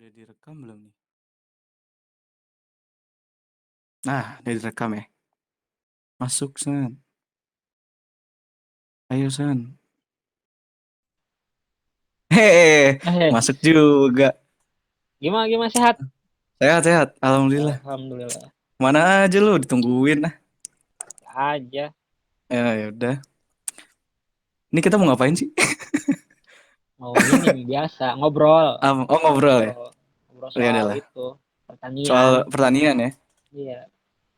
Udah direkam belum nih? Nah, udah direkam ya. Masuk, San. Ayo, San. Hehehe, Eh, masuk juga. gimana gimana sehat? Sehat-sehat, alhamdulillah. Alhamdulillah. Mana aja lu ditungguin nah. Aja. Ya udah. Ini kita mau ngapain sih? Oh ini biasa ngobrol, Oh, ngobrol ya. ngobrol, ngobrol Ya soal udahlah. itu Soal pertanian. pertanian ya. Iya.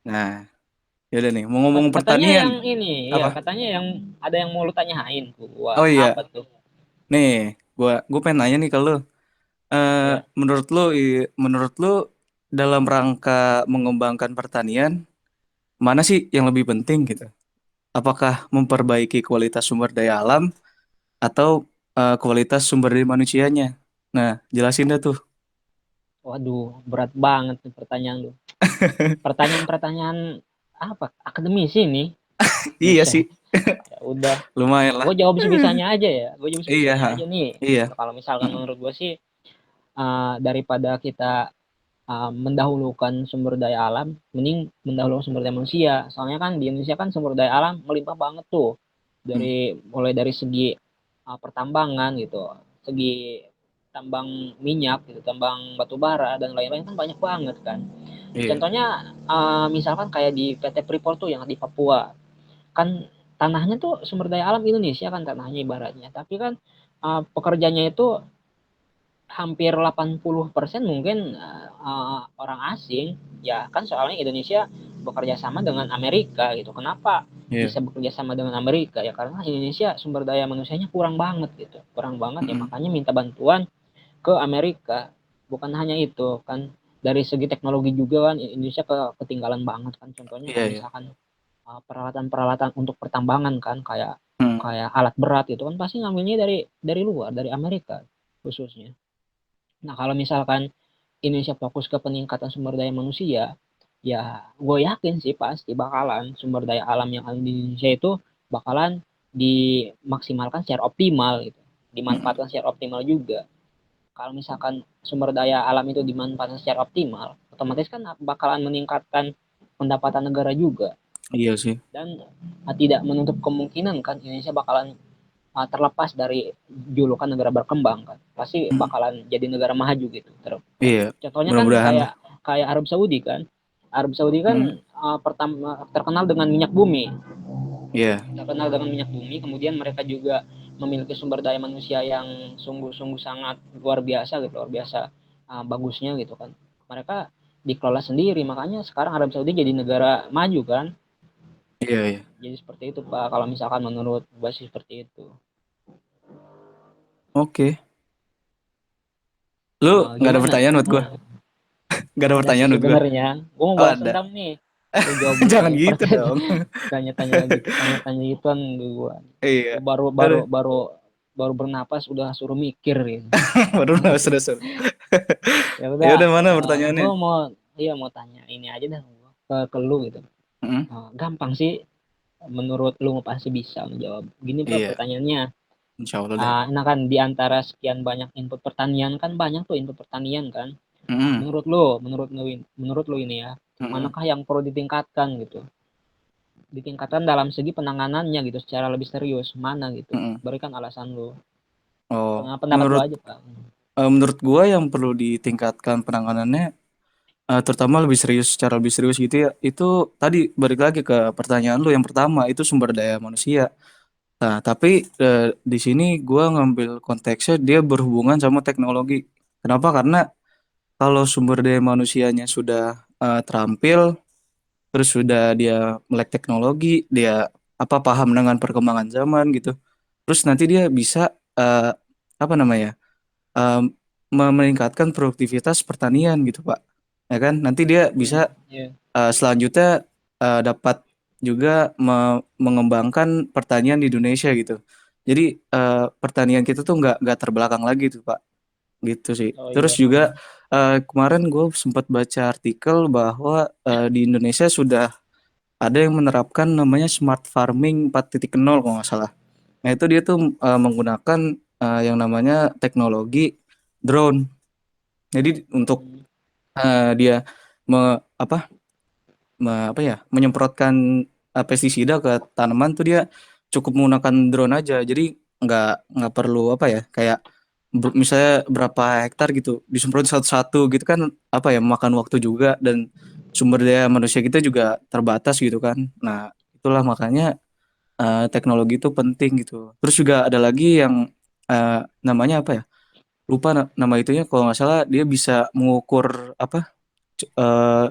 Nah, ya udah nih, mau ngomong Katanya pertanian. yang ini, ya Apa? katanya yang ada yang mau lu tanyain. Wah, Oh apa iya, tuh? nih, gua pengen nanya nih ke lu. Eh, Ya. menurut lu dalam rangka mengembangkan pertanian, mana sih yang lebih penting gitu? Apakah memperbaiki kualitas sumber daya alam atau kualitas sumber daya manusianya? Nah, jelasin dah tuh. Waduh, berat banget nih pertanyaan lu. Pertanyaan-pertanyaan apa? Akademisi nih. Iya Buset. sih, Ya udah. lumayan lah. Gue jawab sebisanya aja ya. Gue jawab Iya, sebisanya ha. aja nih. Iya. Kalau misalkan Mm-mm. menurut gue sih, daripada kita mendahulukan sumber daya alam, mending mendahulukan sumber daya manusia. Soalnya kan di Indonesia kan sumber daya alam melimpah banget tuh. Mm. Mulai dari segi pertambangan gitu, segi tambang minyak gitu, tambang batu bara dan lain-lain kan banyak banget kan. Iya, Contohnya misalkan kayak di PT Freeport tuh yang di Papua. Kan tanahnya tuh sumber daya alam Indonesia kan tanahnya ibaratnya. Tapi kan pekerjanya itu hampir 80% mungkin orang asing. Ya kan soalnya Indonesia bekerja sama dengan Amerika gitu. Kenapa iya. bisa bekerja sama dengan Amerika? Ya karena Indonesia sumber daya manusianya kurang banget gitu. Kurang banget ya Mm-mm. makanya minta bantuan ke Amerika. Bukan hanya itu kan, dari segi teknologi juga kan Indonesia ketinggalan banget kan, contohnya Iya, kayak iya. misalkan peralatan-peralatan untuk pertambangan kan, kayak Mm. kayak alat berat gitu kan pasti ngambilnya dari luar, dari Amerika khususnya. Nah, kalau misalkan Indonesia fokus ke peningkatan sumber daya manusia, ya gue yakin sih pasti bakalan sumber daya alam yang ada di Indonesia itu bakalan dimaksimalkan secara optimal gitu, Mm-mm. dimanfaatkan secara optimal juga. Kalau misalkan sumber daya alam itu dimanfaatkan secara optimal, otomatis kan bakalan meningkatkan pendapatan negara juga, Iya sih. dan tidak menutup kemungkinan kan Indonesia bakalan terlepas dari julukan negara berkembang kan, pasti Mm. bakalan jadi negara maju gitu. Iya, Contohnya kan mudah-mudahan lah. kayak kayak Arab Saudi kan. Arab Saudi kan Mm. pertama terkenal dengan minyak bumi, Iya, terkenal dengan minyak bumi. Kemudian mereka juga memiliki sumber daya manusia yang sungguh-sungguh sangat luar biasa gitu, luar biasa bagusnya gitu kan. Mereka dikelola sendiri, makanya sekarang Arab Saudi jadi negara maju kan. iya, iya. Jadi seperti itu Pak, kalau misalkan menurut gue sih seperti itu. Oke. Lu nggak ada Gimana? pertanyaan buat gua? Nggak ada Ada sih pertanyaan buat gua? sebenarnya. Gue mau Oh, balas ada. dendam nih. Lu jawab Jangan tanya gitu pertanyaan, dong. tanya-tanya gitu, tanya-tanya gituan gue. Iya. Lu baru baru Aduh. baru baru bernapas udah suruh mikir gitu. Baru Gimana lah, sih? sudah. Ya Ya udah, udah, mana pertanyaannya? gue mau, iya mau tanya ini aja dah ke lu gitu. Mm. Gampang sih, menurut lu pasti bisa menjawab. Gini Pak Iya, pertanyaannya. insya Allah deh. Nah kan di antara sekian banyak input pertanian kan banyak tuh input pertanian kan. Mm-mm. Menurut lu ini ya, Mm-mm. manakah yang perlu ditingkatkan gitu? Ditingkatkan dalam segi penanganannya gitu secara lebih serius, mana gitu? Mm-mm. Berikan alasan lu. Oh, Pendapat lu menurut aja Pak. menurut gua yang perlu ditingkatkan penanganannya, terutama lebih serius, secara lebih serius gitu ya. Itu tadi balik lagi ke pertanyaan lu yang pertama, itu sumber daya manusia. Nah, tapi di sini gua ngambil konteksnya dia berhubungan sama teknologi. Kenapa? Karena kalau sumber daya manusianya sudah terampil, terus sudah dia melek teknologi, dia paham dengan perkembangan zaman gitu. Terus nanti dia bisa eh, apa namanya? eh, meningkatkan produktivitas pertanian gitu, Pak. Ya kan? Nanti dia bisa Iya. selanjutnya dapat juga mengembangkan pertanian di Indonesia gitu. Jadi pertanian kita tuh nggak terbelakang lagi tuh, Pak. Gitu sih. Oh Terus iya. juga kemarin gue sempat baca artikel bahwa di Indonesia sudah ada yang menerapkan namanya smart farming 4.0 kalau nggak salah. Nah itu dia tuh menggunakan yang namanya teknologi drone. Jadi untuk Hmm, dia me, apa apa ya, menyemprotkan pestisida ke tanaman tuh dia cukup menggunakan drone aja. Jadi nggak perlu apa ya, kayak misalnya berapa hektar gitu disemprot satu-satu gitu kan, apa ya, memakan waktu juga, dan sumber daya manusia kita juga terbatas gitu kan. Nah, itulah makanya teknologi itu penting gitu. Terus juga ada lagi yang eh, namanya apa ya? Lupa nama itunya, kalau nggak salah dia bisa mengukur apa, eh,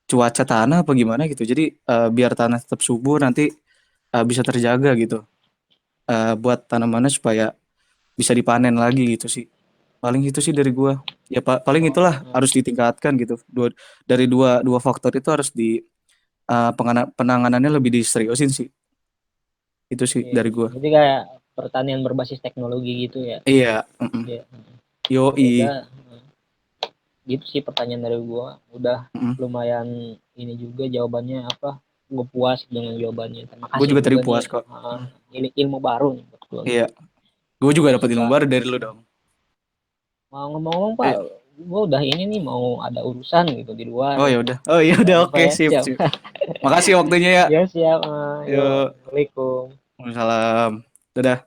cuaca tanah apa gimana gitu. Jadi biar tanah tetap subur, nanti bisa terjaga gitu. Buat tanamannya supaya bisa dipanen lagi gitu sih. Paling itu sih dari gua. Ya paling itulah oh, harus ditingkatkan gitu. Dari dua dua faktor itu harus di penanganannya lebih diseriusin sih. Itu sih oke. dari gua. Jadi kayak pertanian berbasis teknologi gitu ya. Iya, Ya, ya yoi. udah, gitu sih pertanyaan dari gua. Udah Mm-mm. lumayan ini juga jawabannya apa? Gue puas dengan jawabannya. Terima Gua kasih juga tadi juga nih. puas kok. Mm. Ini ilmu baru nih buat gua Iya, gitu. gua juga Ya dapat ilmu sudah. baru dari lu dong. Mau ngomong-ngomong Pak, Eh, gue udah ini nih mau ada urusan gitu di luar oh ya gitu. udah. Oh ya Ya udah, udah oke, Pak ya, sip, siap. sip. Makasih waktunya ya. Ya siap. Yuk, Yuk, Assalamualaikum. Waalaikumsalam. Dadah.